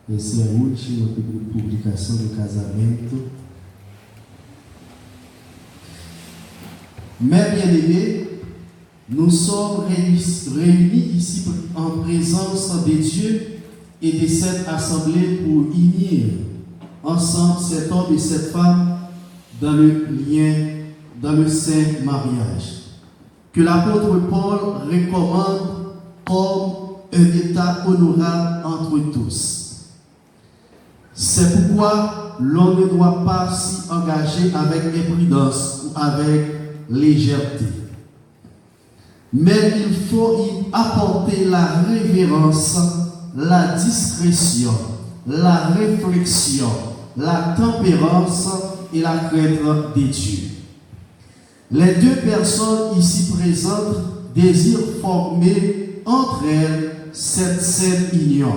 Essa é a última publicação do casamento. Mes bien-aimés, nous sommes réunis ici en présence de Dieu et de cette assemblée pour unir ensemble cet homme et cette femme dans le lien, dans le saint mariage, que l'apôtre Paul recommande comme un état honorable entre tous. C'est pourquoi l'on ne doit pas s'y engager avec imprudence ou avec légèreté. Mais il faut y apporter la révérence, la discrétion, la réflexion, la tempérance et la crainte de Dieu. Les deux personnes ici présentes désirent former entre elles cette sainte union.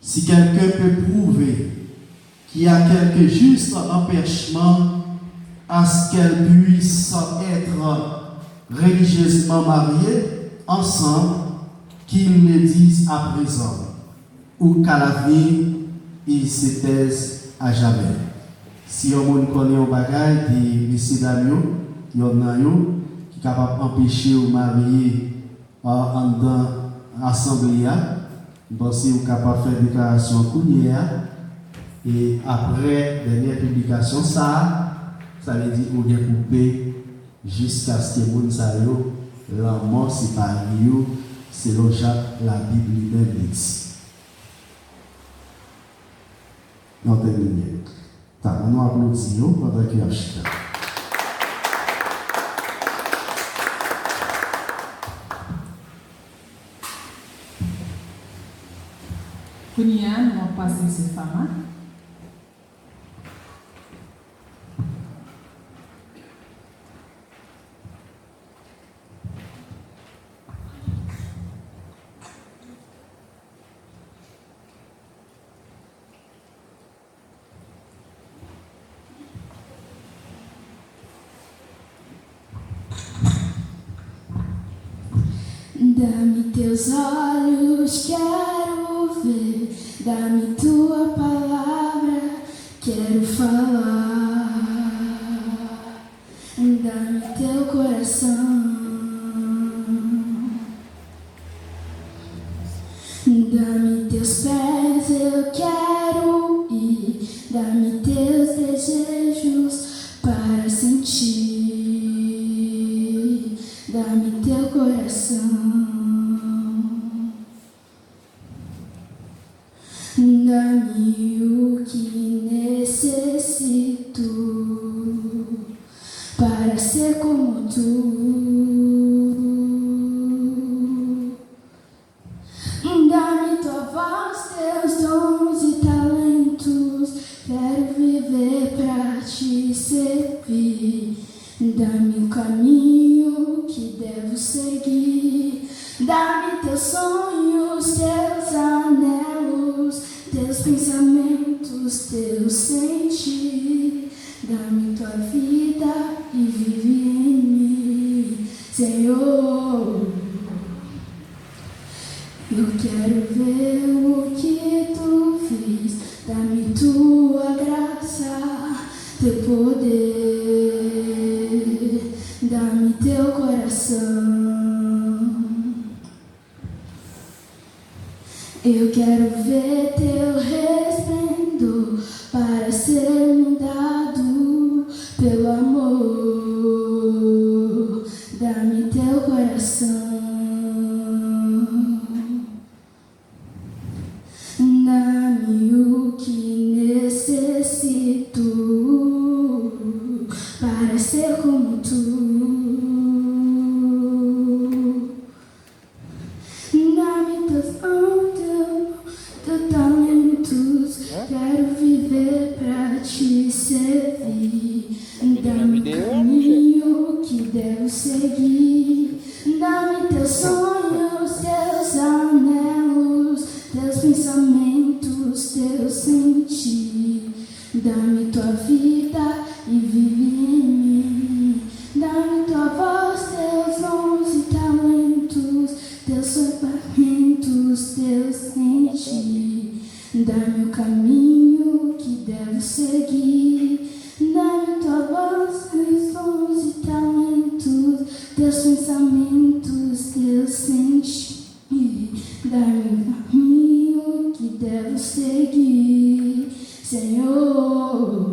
Si quelqu'un peut prouver qu'il y a quelque juste empêchement à ce qu'elles puissent être religieusement mariées ensemble, qu'ils le disent à présent, ou qu'à l'avenir, ils se taisent à jamais. Si on connaît un bagage de M. Damio, qui est capable d'empêcher de marier dans l'assemblée, donc si vous êtes capable de faire une déclaration courrière, et après dernière publication, ça veut dire qu'on est coupé jusqu'à ce que vous sachiez la mort c'est pas Dieu, c'est le Jacques, la Bible même dit. On termine. On applaudit pendant qu'il y a chita. Kounia, nous allons passer cette femme. Dá-me teus olhos, quero ver. Dá-me tua palavra, quero falar. Dá-me teu coração. Dá-me teus pés, eu quero ir. Dá-me teus desejos para sentir. Dá-me teu coração. Dá-me o que necessito para ser como tu. Dá-me tua voz, teus dons e talentos. Quero viver pra te servir. Dá-me o caminho que devo seguir. Dá-me teus sonhos, teus anelos, teus pensamentos os teus sentir. Dá-me tua vida e vive em mim, Senhor. Eu quero ver o que tu fiz. Dá-me tua graça, teu poder. Dá-me teu coração. Eu quero ver teu resplendor para ser mudado pelo amor. Dá-me teu coração. Dá-me o que necessito para ser como tu. Dá-me teus talentos, quero viver pra te servir. Dá-me o caminho que devo seguir. Dá-me teus sonhos, teus anelos, teus pensamentos, teu sentir. Dá-me tua vida e vive em mim. Dá-me tua voz, teus dons e talentos, teus pensamentos, teu sentir. Dá-me o caminho que devo seguir. Dá-me tua voz, teus dons e talentos, teus pensamentos, teu sentir. Dá-me o caminho que devo seguir, Senhor.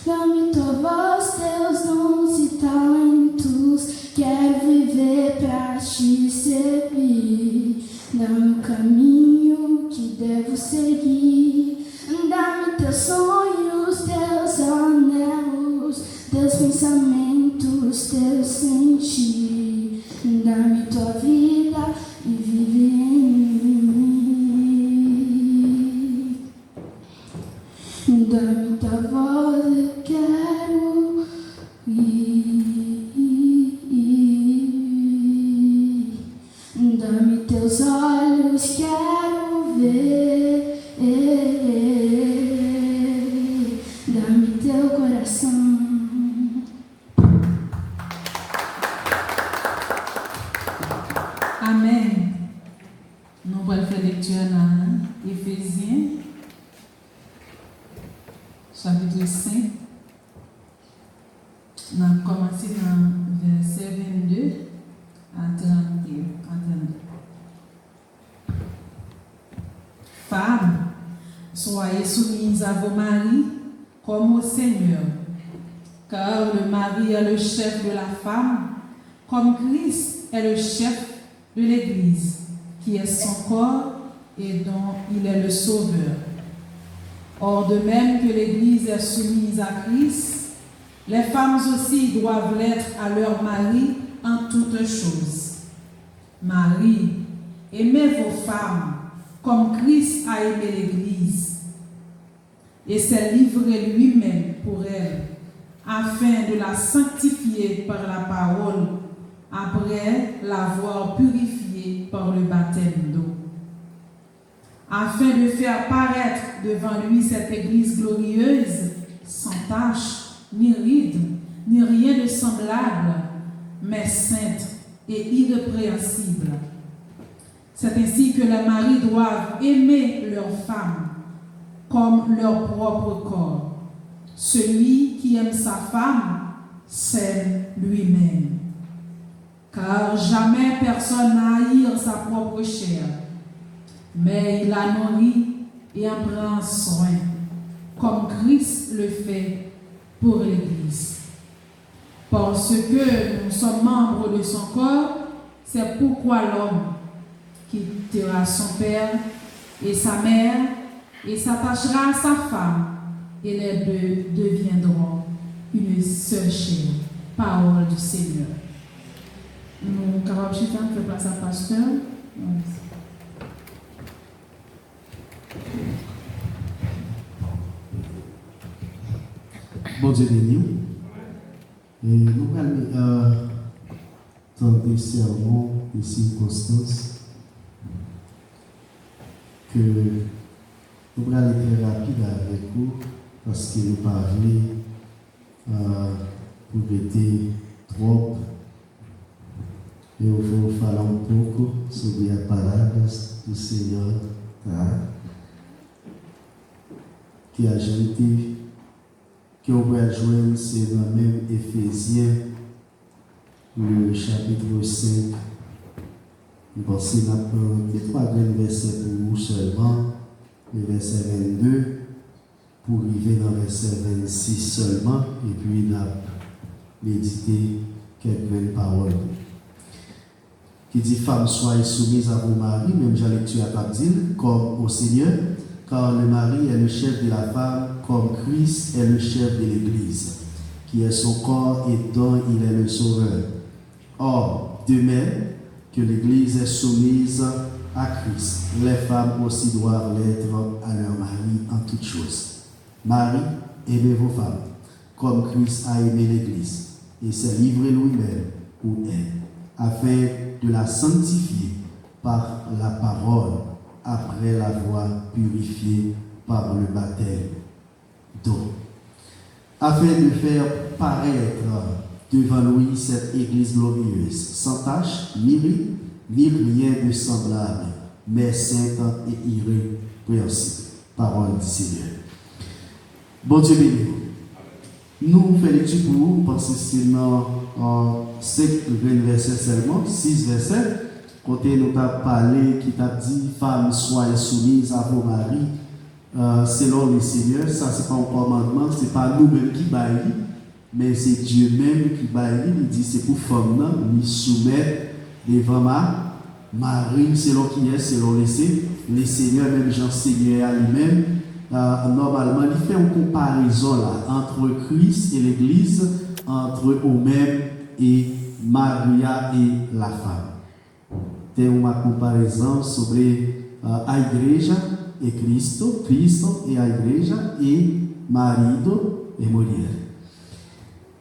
Dá-me tua voz, teus dons e talentos, quero viver pra te servir. Dá-me o caminho que devo seguir. Dá-me teus sonhos, teus anelos, teus pensamentos, teu sentir. Dá-me tua vida e vive em mim. Dá-me tua voz, eu quero ir. Dá-me teus olhos, quero ver. Dá-me teu coração. Amen. Nous allons faire lecture dans Éphésiens, chapitre 5. Nous allons commencer dans verset 22 à 32. Femmes, soyez soumises à vos maris comme au Seigneur, car le mari est le chef de la femme, comme Christ est le chef de l'Église, qui est son corps et dont il est le sauveur. Or, de même que l'Église est soumise à Christ, les femmes aussi doivent l'être à leur mari en toutes choses. Marie, aimez vos femmes comme Christ a aimé l'Église et s'est livré lui-même pour elle, afin de la sanctifier par la parole, après l'avoir purifiée par le baptême d'eau, afin de faire paraître devant lui cette Église glorieuse, sans tache, ni ride, ni rien de semblable, mais sainte et irrépréhensible. C'est ainsi que les maris doivent aimer leurs femmes comme leur propre corps. Celui qui aime sa femme s'aime lui-même. Car jamais personne n'a haïr sa propre chair, mais il la nourrit et en prend soin, comme Christ le fait pour l'Église. Parce que nous sommes membres de son corps, c'est pourquoi l'homme quittera son père et sa mère et s'attachera à sa femme, et les deux deviendront une seule chair. Parole du Seigneur. Nous sommes capables de faire place à pasteur. Bon Dieu béni. Et nous allons dans des sermons, des circonstances que Nous allons aller très rapide avec vous parce que nous parlons pour être trop. Eu vou falar pouco sobre as palavras do Senhor, tá? Que a gente, que eu vou joindre, c'est dans même Éphésiens, le chapitre 5. Voici les trois grands versets pour vous seulement, le verset 22, pour arriver dans le verset 26 seulement, et puis méditer quelques paroles. Qui dit femme, soyez soumise à vos maris, même j'ai lecture à dire, comme au Seigneur, car le mari est le chef de la femme, comme Christ est le chef de l'Église, qui est son corps et dont il est le sauveur. Or, de même que l'Église est soumise à Christ, les femmes aussi doivent l'être à leur mari en toutes choses. Marie, aimez vos femmes, comme Christ a aimé l'Église, et s'est livré lui-même pour elle, afin de la sanctifier par la parole, après l'avoir purifiée par le baptême d'eau, afin de faire paraître devant lui cette Église glorieuse, sans tache, ni rien de semblable, mais sainte et irrépréhensible. Parole du Seigneur. Bon Dieu béni. Nous faisons lecture pour vous, parce que c'est dans 5 versets seulement, 6 versets, côté nous avons parlé, qui t'a dit, femmes, soyez soumises à vos maris, selon le Seigneur. Ça, ce n'est pas un commandement, ce n'est pas nous-mêmes qui baillons, mais c'est Dieu même qui baille. Il dit, c'est pour femmes, nous soumettre devant mari, selon qui est, selon le Seigneur, même Jean-Seigneur à lui-même. Normalement, il fait une comparaison là, entre Christ et l'Église, entre eux-mêmes et Maria et la femme. C'est une comparaison sobre a igreja e Cristo e a igreja e marido e mulher.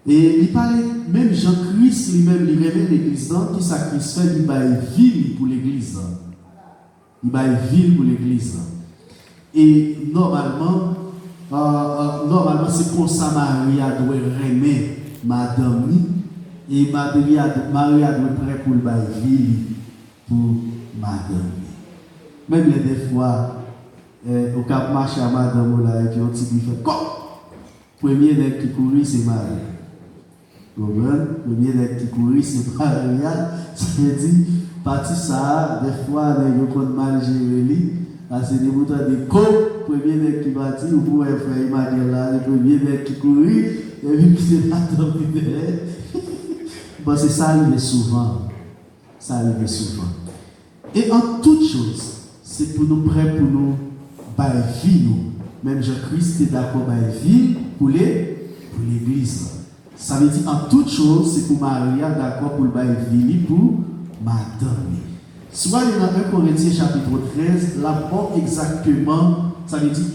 Et il parlait, même Jean-Christ lui-même, il remet l'Église dans qui sacrifie, il va ville pour l'Église. Il va ville pour l'Église. Et normalement, c'est pour ça que Maria doit remettre madame et Maria doit prêt pour le bailler pour madame. Même des fois, au cap marché à madame là, et puis on dit fait quoi? Premier nègre qui courit, c'est Maria. Premier nègre qui courit, c'est Maria. Ça veut dire, partie ça, des fois, les gens ont mal géré. C'est des boutons de coupe, premier mec qui bâtit, ou pour faire Emmanuel là, le premier mec qui courit, et puis c'est pas tant de bon, c'est ça arrive souvent. Ça arrive souvent. Et en toute chose, c'est pour nous prêts pour nous bailler vie, nous. Même Jean-Christ est d'accord bailler vie pour l'Église. Ça veut dire en toute chose, c'est pour Maria d'accord pour bailler vie pour madame. Soit il y a dans 1 Corinthiens chapitre 13, là pas exactement, ça veut dire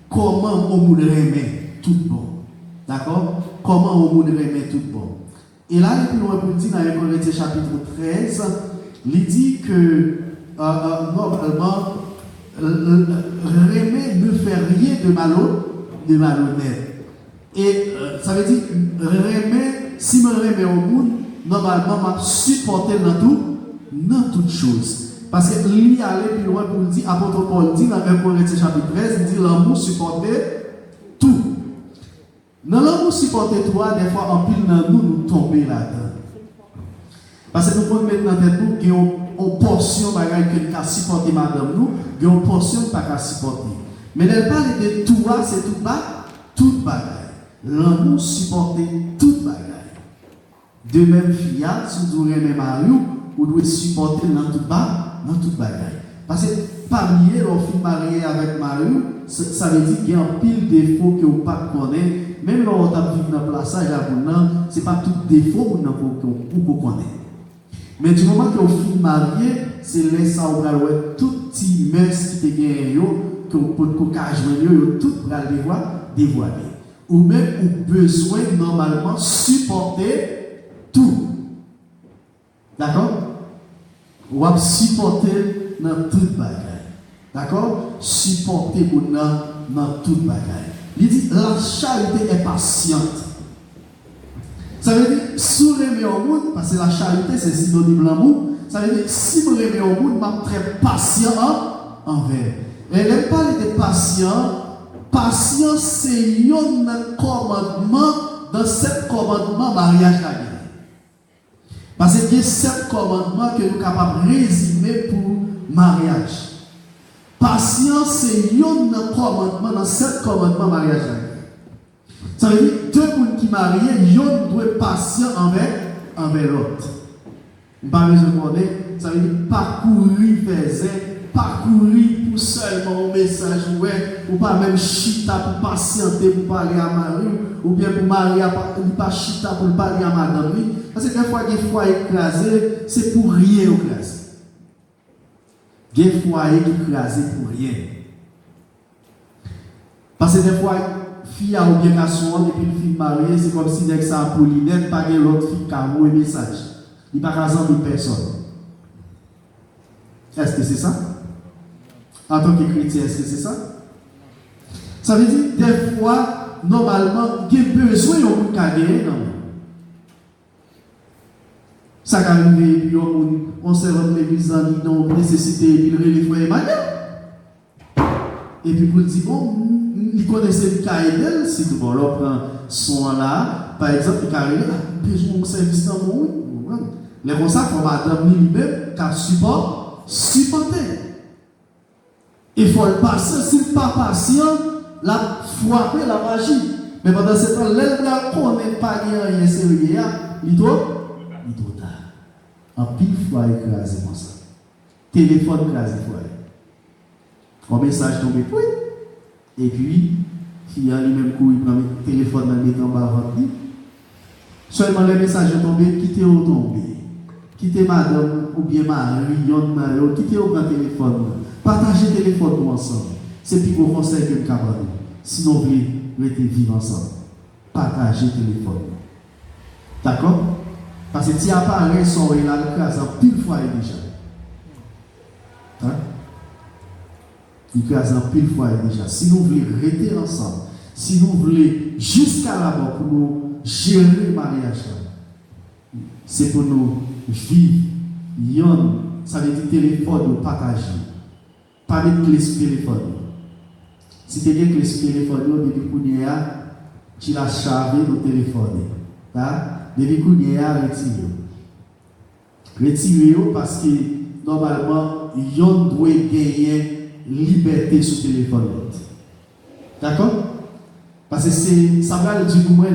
comment on remet tout bon. D'accord? Comment on remet tout bon. Et là, il nous dit dans 1 Corinthiens chapitre 13, il dit que normalement, remet ne fait rien de malhonnête. Et ça veut dire, remet, si je remets au monde, normalement, je supporter dans toutes choses. Parce que lui allait plus loin pour dire, apôtre Paul dit dans 1 Corinthiens chapitre 13, il dit l'amour supporter tout. Dans l'amour supporter tout, des fois en pile dans nous tomber là-dedans. Parce que nous pouvons mettre dans tête nous qu'il y a une portion bagaille que nous avons supporté madame nous, il y a une portion qui pas supporter. Mais elle parle de tout, c'est tout bagaille. L'amour supporter toute bagaille. De même fille, si vous aimez Mario, vous devez supporter dans toute bagaille. Parce que parmi eux, on finit marié avec Mario, ça veut dire qu'il y a un pile défaut que vous ne connaissez pas. Même quand on a vécu dans le plaçage à vous, ce n'est pas tout défaut que vous connaissez. Mais du moment que vous finissez marié, c'est là ça où vous avez tout petit mess qui est gagné, que vous pouvez jouer, tout pour le dévoiler. Ou même vous besoin normalement supporter tout. D'accord? Ou supporter dans toute bagaille. D'accord? Supporter mon dans toute bagaille. Il dit la charité est patiente. Ça veut dire, si vous aimez au monde, parce que la charité c'est synonyme de l'amour, ça veut dire, si vous aimez au monde, je suis très patient envers. Et elle n'est pas de patient. Patience, c'est un commandement dans 7 commandements mariage la guerre. Parce qu'il y a 7 commandements que nous sommes capables de résumer pour mariage. Patience, c'est un commandement dans 7 commandements mariage la guerre. Ça veut dire 2 personnes qui marient, un doit être patient envers l'autre. Pas besoin de demander, ça veut dire parcourir, parcourir pour seulement un message, ou pas même chita pour patienter pour parler à Marie, ou bien pour Marie, pas chita pour parler à madame. Parce que des fois, des fois écrasé, c'est pour rien écrasé. Des fois écrasé pour rien. Parce que des fois, fille a ou bien garçon, et puis une fille mariée, c'est comme si dès que ça a Paulinette, pas de l'autre fille qui a un message. Il n'y a pas raison de personne. Est-ce que c'est ça? En tant que chrétien, est-ce que c'est ça? Ça veut dire, des fois, normalement, il y a besoin de gagner, non? Ça va arriver, puis on se rend l'église en disant, nécessité, puis il relève les frères et puis pour dire, bon, il connaissait le cas d'elle, si tout le monde prend son là, par exemple, il a besoin de service dans le monde. Les comme ça, comme madame lui-même, qui a supporté. Il faut le passer, s'il n'est pas patient, la frapper la magie. Mais pendant ce temps, l'elle ne connaît pas rien sérieux, il doit tard. En pile fois écrasé comme ça. Téléphone écrasé fois. Un message tombé, oui. Et puis, il y a lui-même couru, il prend le téléphone dans le mettre en bas avant lui. Seulement le message est tombé, quittez au tombé. Quittez madame ou bien Marie, quittez au grand téléphone. Partagez le téléphone ensemble. C'est le plus gros conseil que nous avons. Sinon, vous voulez rester vivre ensemble. Partagez le téléphone. D'accord? Parce que si appareil sont là, le cas, en pile fois déjà. Hein? Il crase en pile fois déjà. Si nous voulons rester ensemble, si nous voulons jusqu'à là-bas pour nous gérer le mariage, c'est pour nous vivre. Ça veut dire téléphone, nous partager. Pas mettre clé sur téléphone. Si tu as une clé sur téléphone, depuis que tu l'as chavé dans le téléphone. Depuis que retirez-le parce que normalement, yon doit gagner liberté sur le téléphone. D'accord? Parce que ça va dire que moi,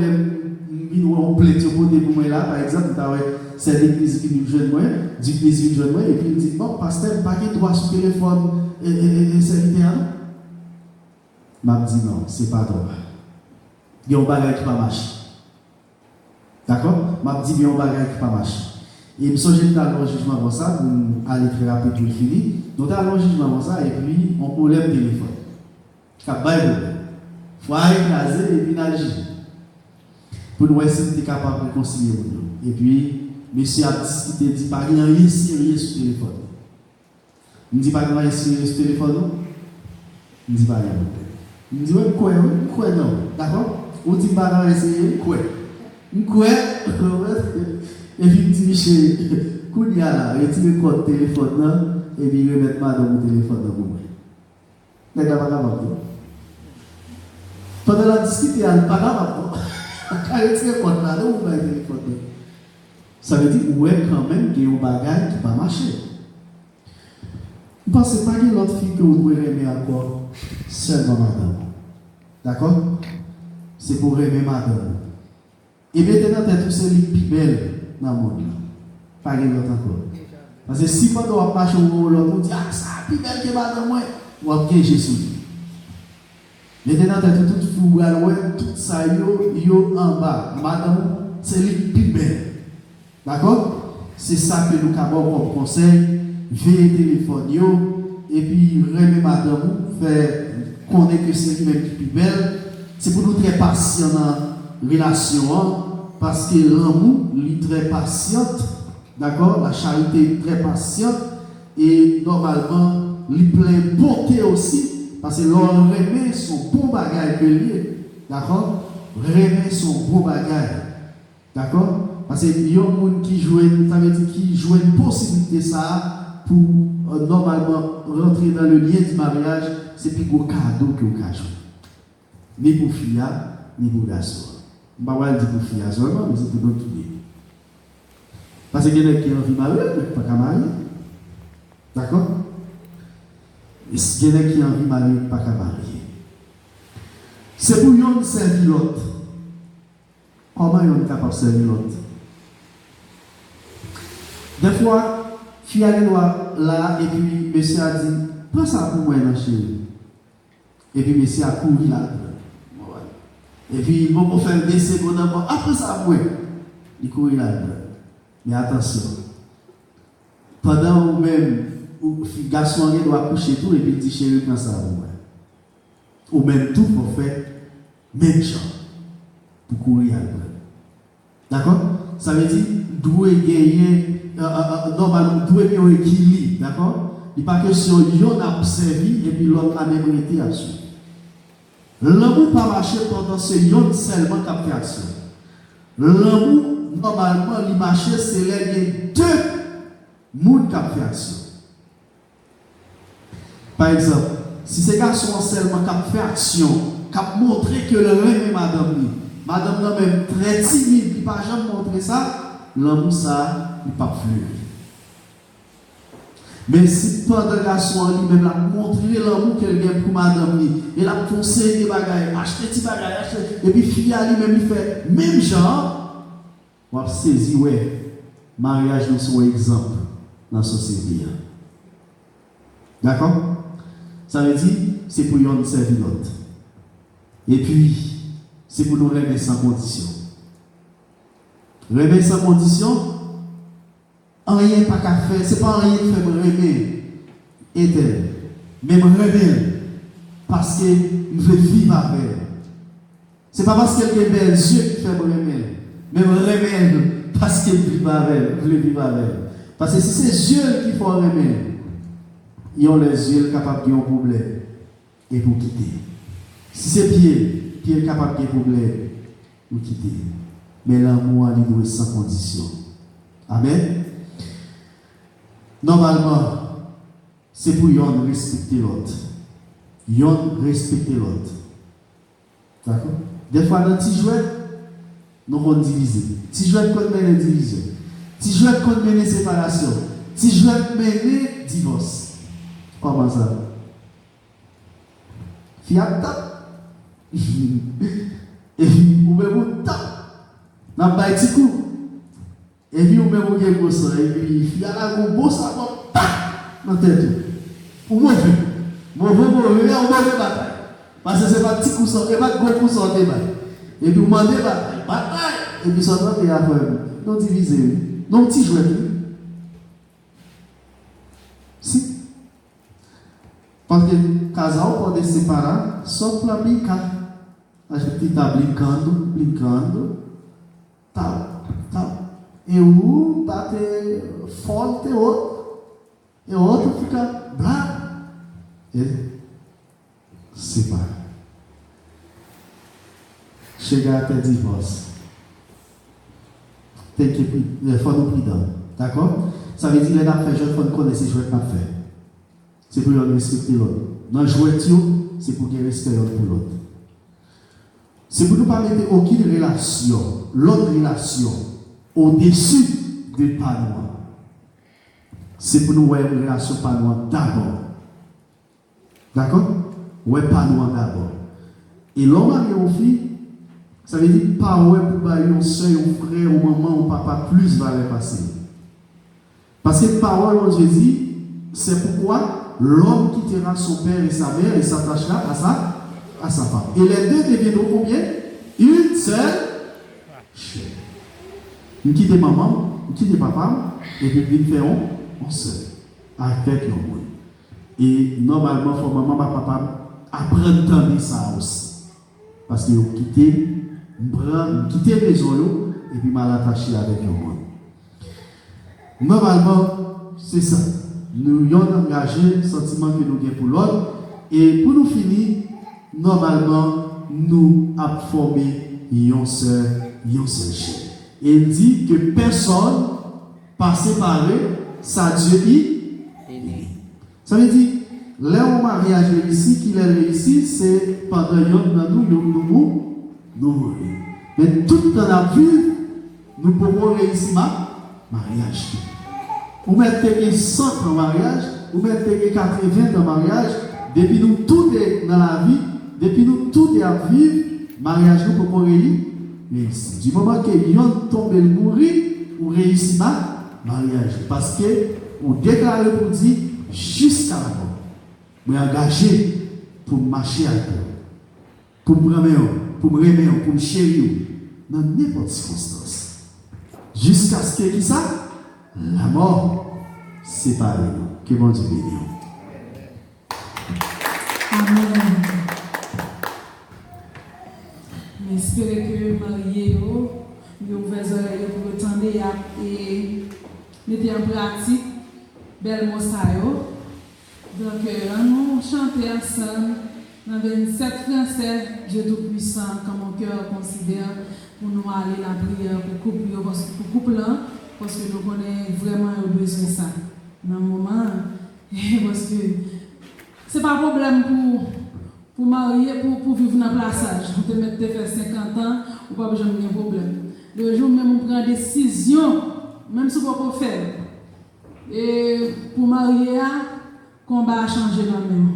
on plaît pour moi là, par exemple, c'est l'église qui nous jeune moi, du plaisir jeune moi, et puis il dit, bon, pasteur, pas qu'il doit sur le téléphone et serviteur. M'a dit non, c'est pas droit. Il y a un bagage qui ne marche. D'accord? M'a dit il y a un bagage qui ne marche. Et je me suis dit dans le jugement comme ça, pour aller très rapide pour finir. Donc dans le jugement comme ça, et puis on problème téléphone. Cap Bible. Il faut écraser et puis agir. Pour nous essayer d'être capable de réconcilier. Et puis, monsieur a discuté, dit pas rien sérieux sur le téléphone. Il ne dit pas rien sérieux sur le téléphone, non? Il ne dit pas rien. Il me dit, ouais, quoi non? D'accord? On dit pas rien sérieux, quoi? Quoi? Et puis, il dit, Michel, Kounia là, retirez le téléphone, et puis remettez madame au téléphone dans vous. N'est-ce pas capable? Pendant la discussion, il n'y a pas capable. Ça veut dire ouais quand même qu'il y a un bagage qui va marcher. Vous ne pensez pas qu'il y a l'autre fille que vous pouvez aimer encore seulement madame. D'accord? C'est pour aimer madame. Et maintenant, tu as tous ces livres plus belles dans le monde. Pas qu'il y a l'autre encore. Parce que si pendant on marche au l'autre, on dit ah ça plus belle que madame, on va bien Jésus. Maintenant, tu as tout fou, tout ça, yo en bas. Madame, c'est les plus belles. D'accord? C'est ça que nous avons comme conseil. Veillez téléphone, et puis remet madame, faire connaître que c'est lui-même qui est plus belle. C'est pour nous très patient dans la relation, parce que l'amour, il est très patiente. D'accord? La charité est très patiente. Et normalement, il plein bonté aussi, parce que l'on remet son bon bagage que lui, d'accord? Remet son bon bagage, d'accord? Parce que il y a un monde qui joue, ça veut dire qui joue une possibilité ça pour normalement rentrer dans le lien du mariage, c'est plus gros cadeau que vous cachez. Ni pour fille, ni pour garçon. Je ne vais pas dire pour fille seulement, mais c'est pour nous tous les deux. Parce qu'il y a qui ont envie de marier, mais pas qu'à marier. D'accord? Et il y a qui ont envie de marier, pas qu'à marier. C'est pour yon servir l'autre. Comment yon est capable de servir l'autre? Des fois, fille a là, et puis monsieur a dit, prends ça pour moi, ma chérie. Et puis monsieur a couru là. Et puis, il va faire des secondes après ça, il court là. Mais attention, pendant même, le garçon doit coucher tout, et puis il dit chérie, prends ça ou même tout pour faire même chose pour courir là. D'accord? Ça veut dire, doit gagner, normalement, doit bien un équilibre. D'accord? Il n'est pas question de a servi et puis l'autre a même été à suivre. L'amour pas marcher pendant ce yon seulement qui a fait action. L'amour, normalement, il marche, c'est les deux mondes qui a fait action. Par exemple, si ces garçons seulement qui a fait action, qui a montré que le rêve est madame là même très timide, il n'a pas jamais montré ça, l'amour ça, il n'a pas fluide. Mais si pendant le garçon lui-même a montré l'amour qu'elle a pour madame, il a conseillé des bagages, acheté des bagages, et puis fille lui-même il fait même genre, on va saisir, ouais, mariage nous sont exemple dans la société. D'accord? Ça veut dire, c'est pour nous servir l'autre. Et puis, c'est pour nous remettre sans condition. Remettre sans condition, rien pas qu'à faire, c'est pas rien qui fait me remettre. Et même remettre, parce que nous voulons vivre avec elle. C'est pas parce qu'elle est belle yeux qui fait me remettre. Même remettre, parce qu'elle vit avec elle, vous voulez vivre avec elle. Parce que si c'est yeux qui font remettre, ils ont les yeux capables de un problème et pour quitter. Si c'est pied capable de problème pour quitter. Mais l'amour, il doit être sans condition. Amen. Normalement, c'est pour yon respecter l'autre. Yon respecter l'autre. D'accord? Des fois, dans le petit jouet, nous allons diviser. Petit jouet qu'on mène division. Petit jouet qu'on mène séparation. Petit jouet mène divorce. Comment ça? Fiat tap. Et puis, ou même ou tap. N'a pas un petit coup. Et puis, ou même ou bien ça. Et puis, fiat la go beau ça, dans tête. Ou mauvais. Mauvais, ou mauvais bataille. Parce que c'est pas petit coup ça, et pas gros coup ça débat. Et puis, vous demandez bataille. Et puis, ça doit être après. Non divisé. Non petit jouet. Si. Parce que casal pode separar só para brincar. A gente está brincando, tal. E um bate forte e outro fica bravo. E separa. Chegar até divórcio. Tem que for no cuidado, d'accord? Ça veut dire que la fête, je faut connaître jouer na fête. C'est pour respecter l'autre. Dans le jouet, c'est pour qu'il respecte l'autre pour l'autre. C'est pour ne pas mettre aucune relation, l'autre relation, au-dessus de pas noir. C'est pour nous voir une relation pas noir d'abord. D'accord? Ouais, pas noir d'abord. Et l'homme avec une fille, ça veut dire pas ouais pour bailler un soeur, un frère, un maman, un papa, plus va les passer. Parce que parole, on se dit, c'est pourquoi l'homme quittera son père et sa mère et s'attachera à sa femme. Et les deux deviendront combien? Une seule chair. Nous quittons maman, nous quittons papa, et puis nous faisons un seul. Avec l'homme. Et normalement, il faut maman et papa apprendre ça aussi. Parce que vous quittez la maison et puis mal attaché avec l'homme. Normalement, c'est ça. nous avons engagé le sentiment que nous avons pour l'autre. Et pour nous finir, normalement, nous avons formé un seul chair. Et il dit que personne pas séparé, ça Dieu dit. Ça veut dire, là où mariage réussi, qu'il est réussi, c'est pendant nous. Mais tout dans la vie, nous pouvons réussir mariage. Vous mettez 100 en mariage, vous mettez 80 en mariage, depuis nous tout est dans la vie, depuis nous tout est à vivre, mariage nous pouvons réussir. Du moment que nous tombons le mourir, vous réussissez mariage. Parce que vous déclarez pour dire jusqu'à la mort. Vous êtes engagé pour marcher avec vous, pour me remettre, pour me remettre, pour me chérir, dans n'importe quelle circonstance. Jusqu'à ce que ça, la mort sépare nous. Que mon Dieu bénisse. Amen. J'espère que marié, vous ouvert les oreilles pour attendre et mettre en pratique belle mosaïo. Donc, nous chantons ensemble dans 27 français, Dieu Tout-Puissant, comme mon cœur considère, pour nous aller la prière pour couple, parce que nous connaissons vraiment besoin de ça. Dans le moment, parce que ce n'est pas un problème pour marier, pour vivre dans le plaçage. On peut mettre faire 50 ans, ou pas besoin de problème. Le jour même, on prend des décisions, même si on peut faire. Et pour marier, combat a changé dans le même.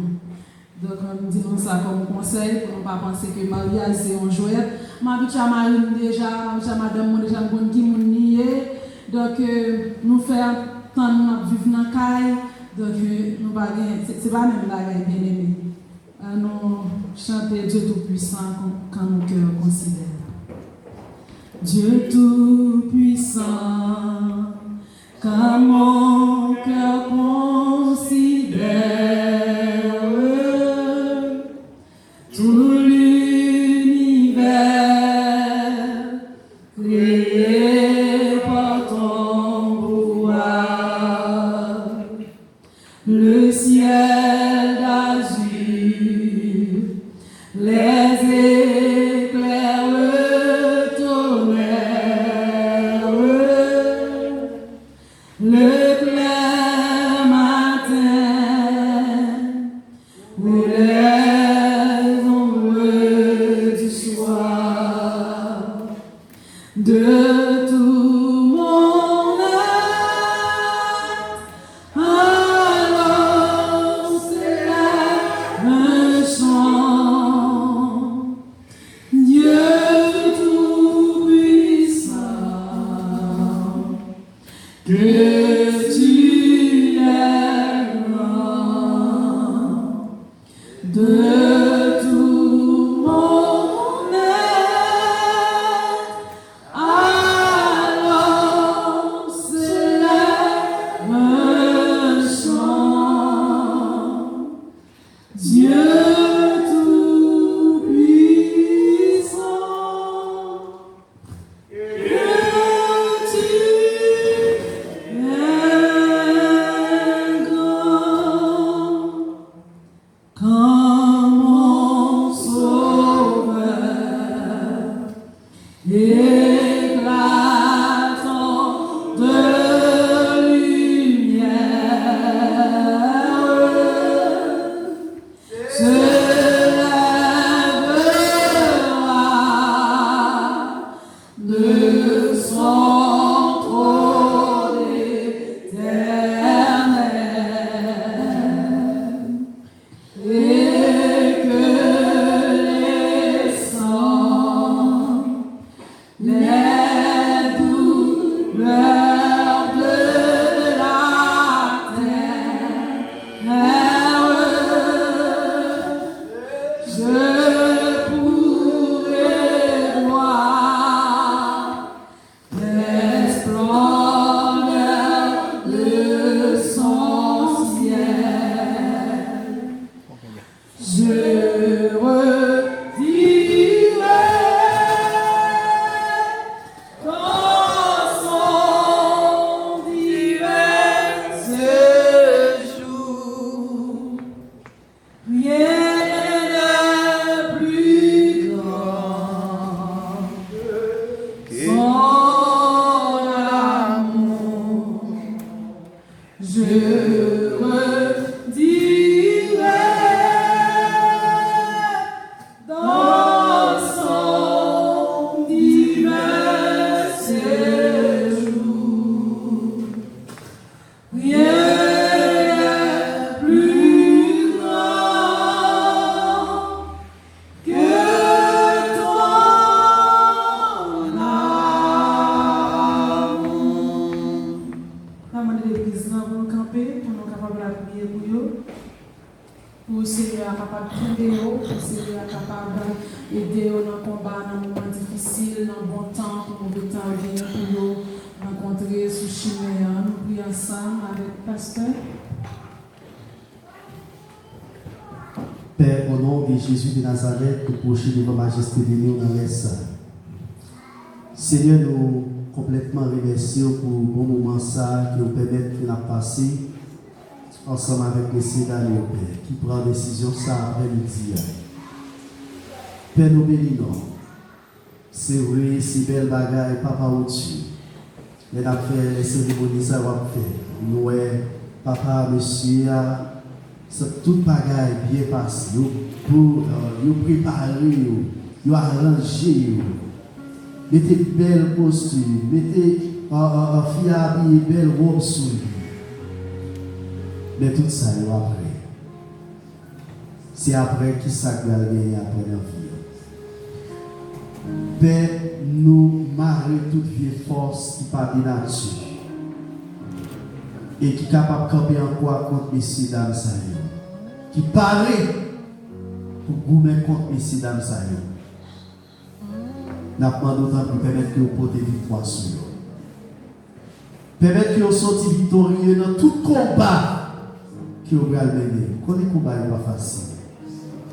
Donc, on dit ça comme conseil, pour ne pas penser que mariage c'est un jouet. Ma vie, à marié déjà, madame, déjà, qui m'a nié. Donc, nous faisons tant de vivre dans le caille. Donc, nous pas c'est pas même la bien aimé. Nous chanter Dieu Tout-Puissant quand nos cœurs considèrent. Dieu Tout-Puissant, quand mon cœur considère tout l'univers créé par ton pouvoir, le ciel d'azur, les éclairs, le tonnerre, le clair matin, ou les ombres du soir, de tout mon âme, alors c'est un chant, Dieu Tout-Puissant, que tu es grand, de tout mon être, aider dans le combat, dans le moment difficile, dans le bon temps, pour mauvais temps, pour nous rencontrer sous Chiméa. Nous prions ensemble avec le pasteur. Père, au nom de Jésus de Nazareth, nous prochons devant majesté de nous dans les saints. Seigneur, nous complètement remercions pour le bon moment ça qui nous permet de passer ensemble avec les sénateurs, Père, qui prend décision ça après-midi. Père, nous bénissons. C'est vrai, si belle bagaille, papa au-dessus. Mais nous avons fait les cérémonies, ça va faire. Nous, papa, monsieur, c'est toute bagaille bien passée. Pour préparer, nous arranger. Mettez belle posture, mettez fiable, belle robe sur lui. Mais tout ça, c'est après. C'est après qui ça va gagner après la vie. Père, nous marions toute vieille force qui part de nature et qui est capable de camper encore contre messieurs dames qui paraît pour goumer contre messieurs dames Nous demandons autant pour permettre que vous portez victoire sur eux. Permettre que vous sortiez victorieux dans tout combat que vous allez mener. Quand les combats n'est pas facile.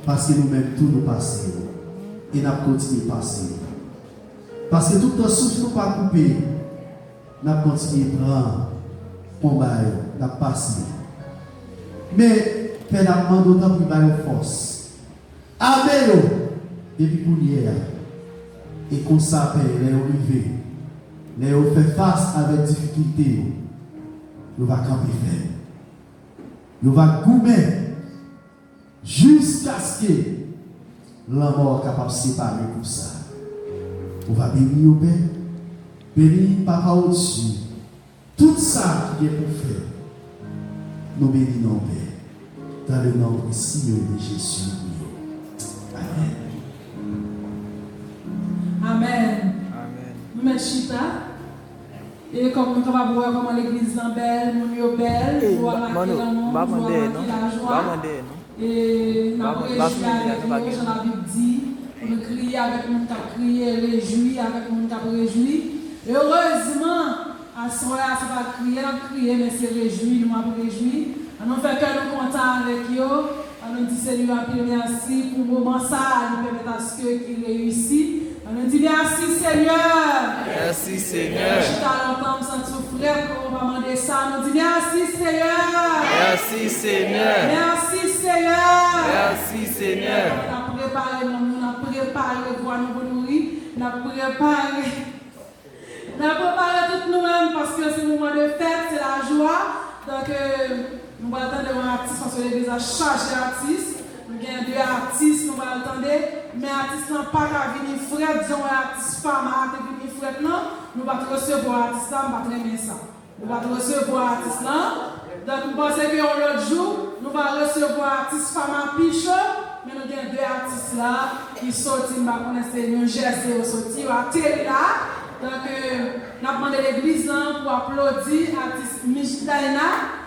Parce que nous-mêmes, tout nous passons. Et nous continuons à passer. Parce que tout le souffle nous pas coupé. Nous continuons à prendre combat, nous passer. Mais, Père, nous demandons autant pour nous force. Amen. Depuis pour hier. Et qu'on s'appelle les arrivés, les fait face avec difficulté, nous va camper ferme. Nous va goumer jusqu'à ce que la mort capable de séparer pour ça. On va bénir au Père, bénir Papa au-dessus. Tout ça qui est pour faire, nous bénissons Père, dans le nom précieux de Jésus. Amen. Amen. Nous mettons chita. Et comme nous avons voir comment l'église est belle, nous sommes belles, nous avons marqué l'amour, nous avons marqué la joie. Et nous avons réjoui avec nous, Jean la Bible dit, nous crions avec nous qui a crié, réjoui avec nous qui a réjoui. Heureusement, à ce moment-là, ce n'est pas crier, mais c'est réjouir, nous avons réjoui. Nous faisons que nous contents avec eux. On nous dit Seigneur, merci pour le moment ça, nous permettre à ce qu'il réussisse. On nous dit merci Seigneur. Merci Seigneur. Je suis à l'entendre sans souffrir pour demander ça. On nous dit merci Seigneur. Merci Seigneur. Merci Seigneur. Merci Seigneur. On a préparé, on a préparé pour nous nourrir. On a préparé tout nous-mêmes parce que c'est le moment de fête, c'est la joie. Donc, nous allons attendre un artiste parce que l'église a chargé d'artistes. Nous avons deux artistes, nous allons attendre. Mais artistes n'ont pas qu'à venir frère, disons artiste femme, à venir frère, non. Nous allons recevoir artiste là, nous allons aimer ça. Nous allons recevoir artiste là. Donc, nous pensons que l'autre jour, nous allons recevoir artiste femme à piche. Mais nous avons deux artistes là qui sortent, nous allons connaître un geste qui sorti, à télé là. Donc, nous avons demandé l'église pour applaudir l'artiste Michdaina.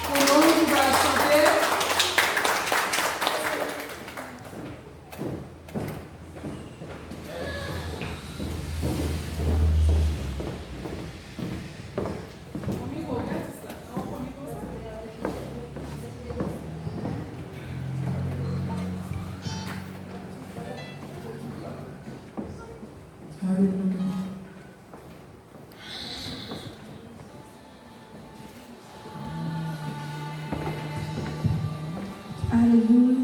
Pour nous, nous allons chanter. Alléluia.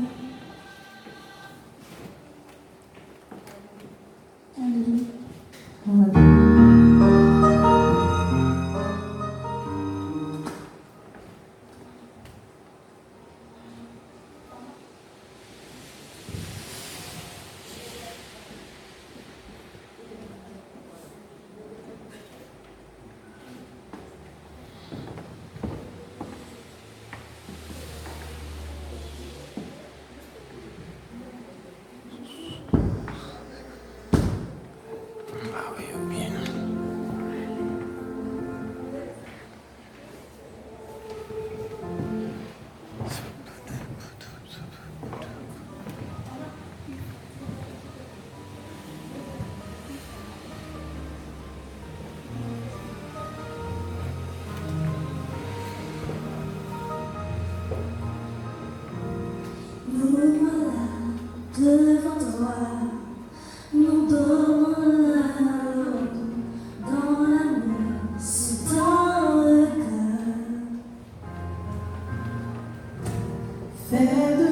Ah oui, oui. devant toi, nous dormons dans l'amour, c'est dans le cœur. Fais de